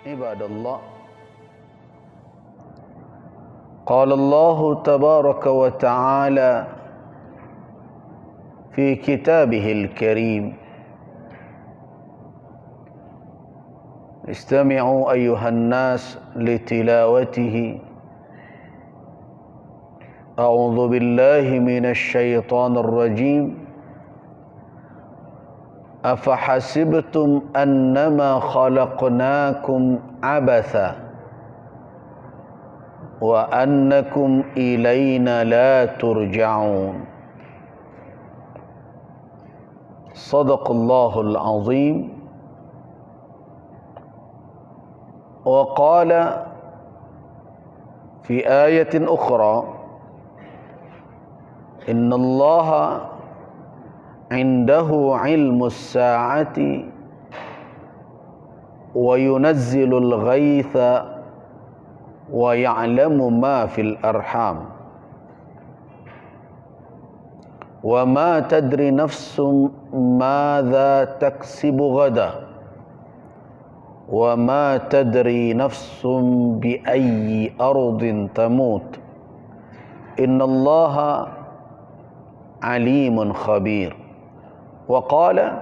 Ibadallah, qala Allah tabaraka wa ta'ala fi kitabihil karim, istami'u ayyuhan nas litilawatihi. A'udzu billahi minasy syaithanir rajim. Afahasibtum annama khalaqnakum abatha wa annakum ilayna la turja'un. Sadaqallahul azim. Wa qala fi ayatin ukhra, innallaha indahu ilmus sa'ati wa yunazzilul ghaitha wa ya'lamu ma fil arham wa ma tadri nafsum madza taksibu ghada wa ma tadri nafsum bi ayyi ardin tamut innallaha alimun khabir. Wa qala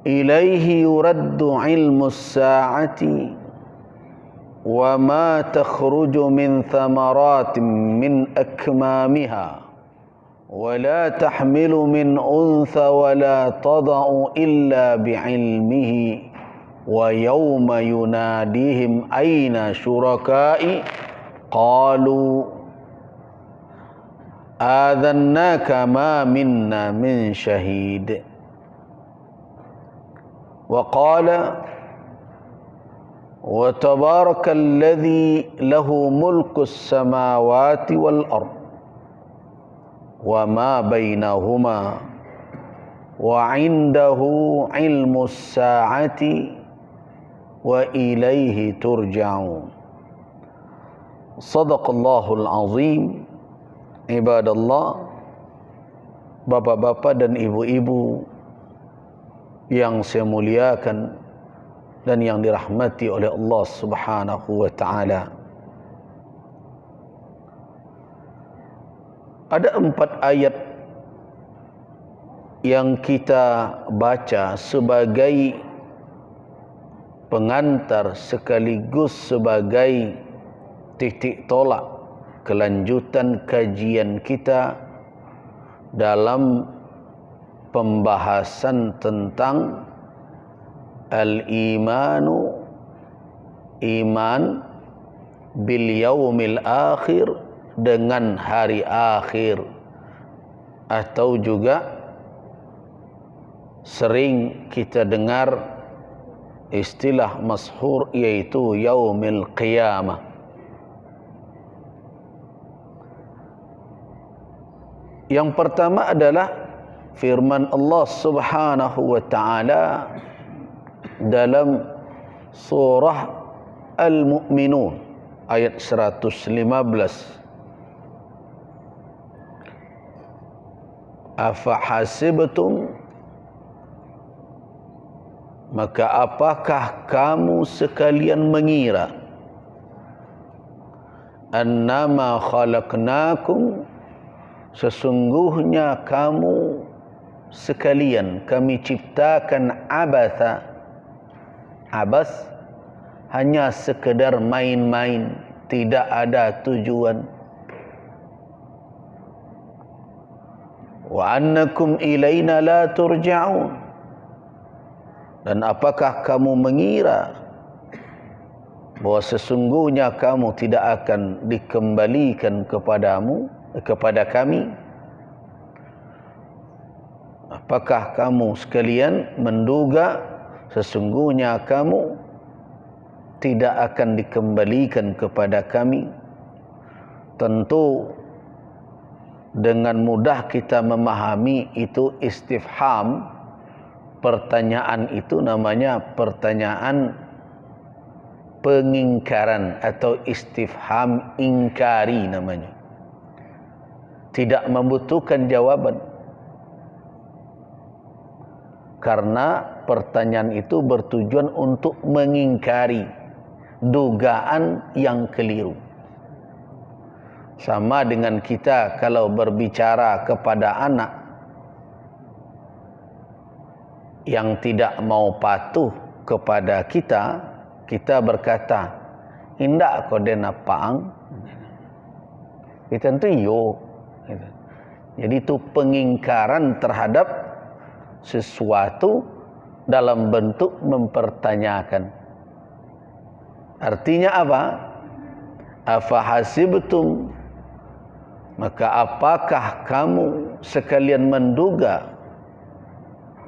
ilaihi yuraddu ilmus sa'ati wa ma takhruju min thamaratin min akmamiha wa la tahmilu min untha wa la tada'u illa bi'ilmihi wa yawma yunadihim aina syurakai qalu adzannaka ma minna min syahid. Wa qala wa tabarakalladzi lahu mulkus samawati wal ard wa ma bainahuma wa indahu ilmus sa'ati wa ilaihi turja'un. Sadaqallahul azim. Ibadallah, bapak-bapak dan ibu-ibu yang saya muliakan dan yang dirahmati oleh Allah Subhanahu wa ta'ala. Ada 4 ayat yang kita baca sebagai pengantar sekaligus sebagai titik tolak kelanjutan kajian kita dalam pembahasan tentang al-imanu, iman bil yaumil akhir, dengan hari akhir, atau juga sering kita dengar istilah masyhur yaitu yaumil qiyamah. Yang pertama adalah firman Allah Subhanahu wa ta'ala dalam surah Al-Mu'minun ayat 115. Afahasibtum, maka apakah kamu sekalian mengira, annama khalaqnakum, sesungguhnya kamu sekalian kami ciptakan abatha. Abas hanya sekedar main-main, tidak ada tujuan. Wa annakum ilaina la turja'un, dan apakah kamu mengira bahwa sesungguhnya kamu tidak akan dikembalikan kepada kami? Apakah kamu sekalian menduga sesungguhnya kamu tidak akan dikembalikan kepada kami? Tentu dengan mudah kita memahami itu istifham. Pertanyaan itu namanya pertanyaan pengingkaran atau istifham ingkari namanya. Tidak membutuhkan jawaban. karena pertanyaan itu bertujuan untuk mengingkari dugaan yang keliru. Sama dengan kita kalau berbicara kepada anak yang tidak mau patuh kepada kita, kita berkata, "Indak kau dena paang." Kita tentu yo. Jadi itu pengingkaran terhadap sesuatu dalam bentuk mempertanyakan. Artinya apa? Afahasibtum, maka apakah kamu sekalian menduga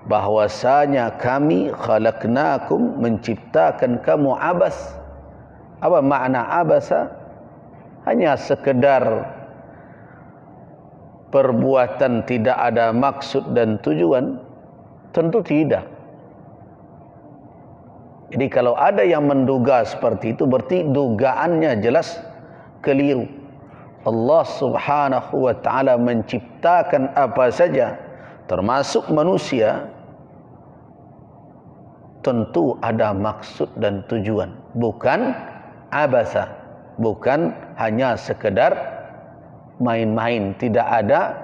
bahwasanya kami khalaqnakum, menciptakan kamu abas? Apa makna abasa? Hanya sekedar perbuatan tidak ada maksud dan tujuan? Tentu tidak. Jadi kalau ada yang menduga seperti itu, berarti dugaannya jelas keliru. Allah Subhanahu wa ta'ala menciptakan apa saja, termasuk manusia, tentu ada maksud dan tujuan, bukan abasa, bukan hanya sekedar main-main, tidak ada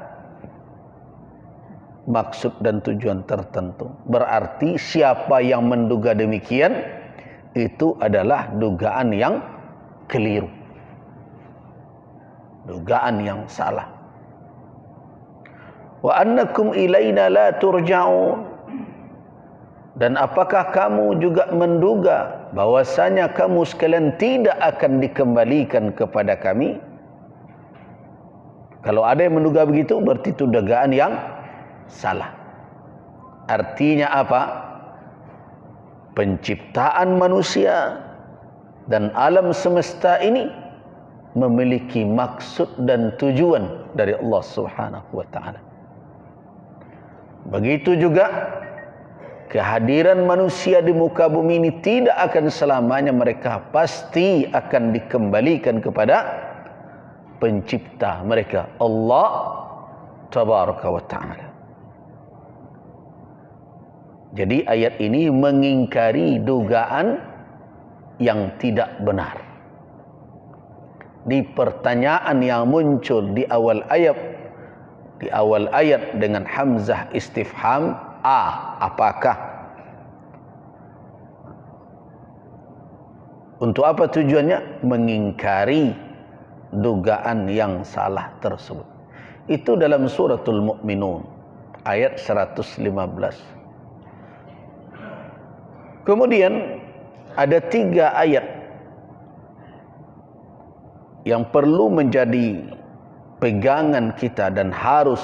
maksud dan tujuan tertentu. Berarti siapa yang menduga demikian, itu adalah dugaan yang keliru, dugaan yang salah. Wa annakum ilaina la turja'un, dan apakah kamu juga menduga bahwasanya kamu sekalian tidak akan dikembalikan kepada kami? Kalau ada yang menduga begitu, berarti itu dugaan yang salah. Artinya apa? Penciptaan manusia dan alam semesta ini memiliki maksud dan tujuan dari Allah Subhanahu wa ta'ala. Begitu juga kehadiran manusia di muka bumi ini tidak akan selamanya, mereka pasti akan dikembalikan kepada pencipta mereka, Allah Tabaraka wa ta'ala. Jadi ayat ini mengingkari dugaan yang tidak benar. Di pertanyaan yang muncul di awal ayat dengan hamzah istifham, apakah? Untuk apa tujuannya? Mengingkari dugaan yang salah tersebut. Itu dalam suratul Mu'minun ayat 115. Kemudian ada 3 ayat yang perlu menjadi pegangan kita dan harus,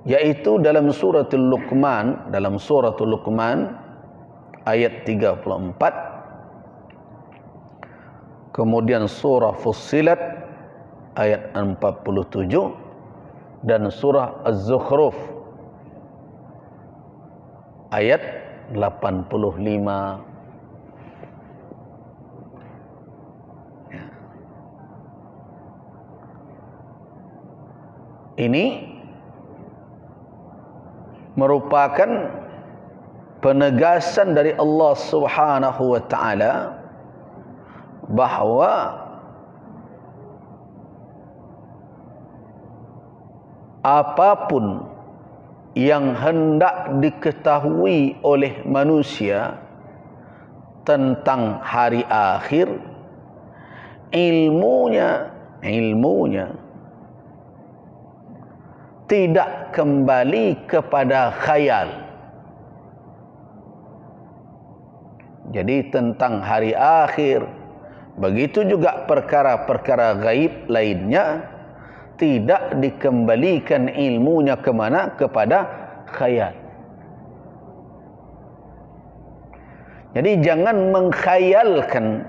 yaitu dalam suratul Luqman, ayat 34, kemudian surah Fussilat ayat 47, dan surah Az-Zukhruf ayat 85. Ini merupakan penegasan dari Allah Subhanahu wa ta'ala bahwa apapun yang hendak diketahui oleh manusia tentang hari akhir, ilmunya tidak kembali kepada khayal. Jadi tentang hari akhir, begitu juga perkara-perkara gaib lainnya, tidak dikembalikan ilmunya kemana? Kepada khayal. Jadi jangan mengkhayalkan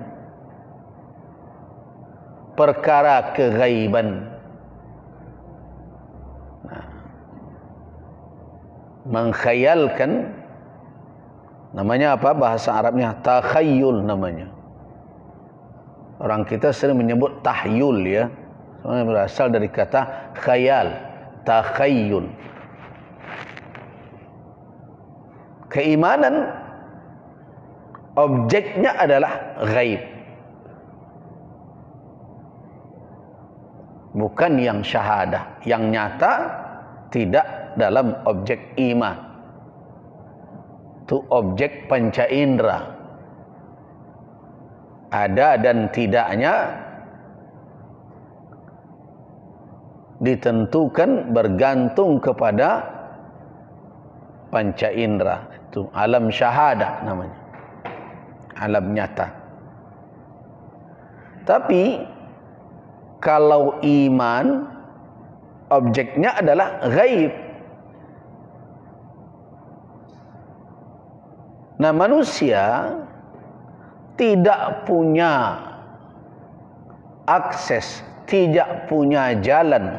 perkara kegaiban. Mengkhayalkan namanya apa? Bahasa Arabnya takhayyul namanya. Orang kita sering menyebut tahyul, ya. Sebenarnya berasal dari kata khayal, takhayyul. keimanan objeknya adalah ghaib, bukan yang syahadah, yang nyata tidak dalam objek iman. Itu objek panca indera. Ada dan tidaknya ditentukan bergantung kepada panca indera. Itu alam syahadah namanya, alam nyata. Tapi kalau iman objeknya adalah ghaib. Nah, manusia tidak punya akses, tidak punya jalan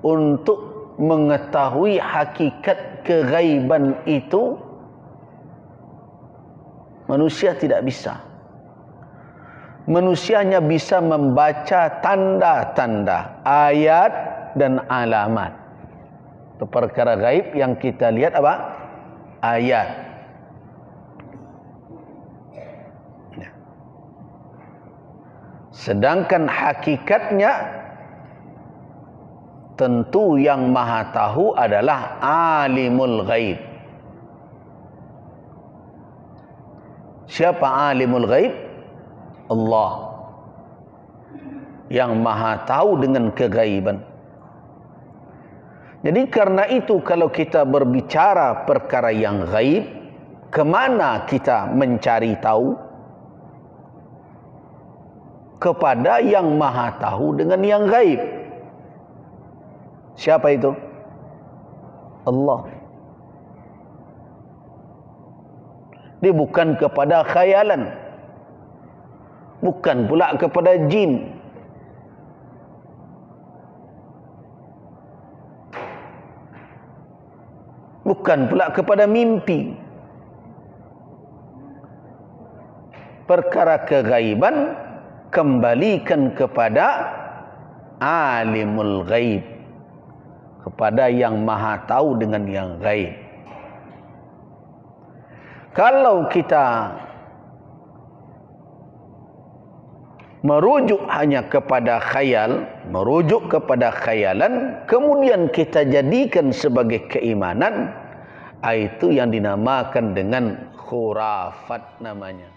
untuk mengetahui hakikat keghaiban itu. Manusia tidak bisa. Manusia hanya bisa membaca tanda-tanda, ayat dan alamat. Itu perkara gaib yang kita lihat apa? Ayat. Sedangkan hakikatnya tentu yang maha tahu adalah alimul ghaib. Siapa alimul ghaib? Allah, yang maha tahu dengan kegaiban. Jadi karena itu kalau kita berbicara perkara yang gaib, kemana kita mencari tahu? Kepada yang maha tahu dengan yang gaib. Siapa itu? Allah. Dia bukan kepada khayalan, bukan pula kepada jin. Bukan pula kepada mimpi. Perkara kegaiban kembalikan kepada alimul ghaib, kepada yang maha tahu dengan yang gaib. Kalau kita merujuk hanya kepada khayal, merujuk kepada khayalan, kemudian kita jadikan sebagai keimanan, itu yang dinamakan dengan khurafat namanya.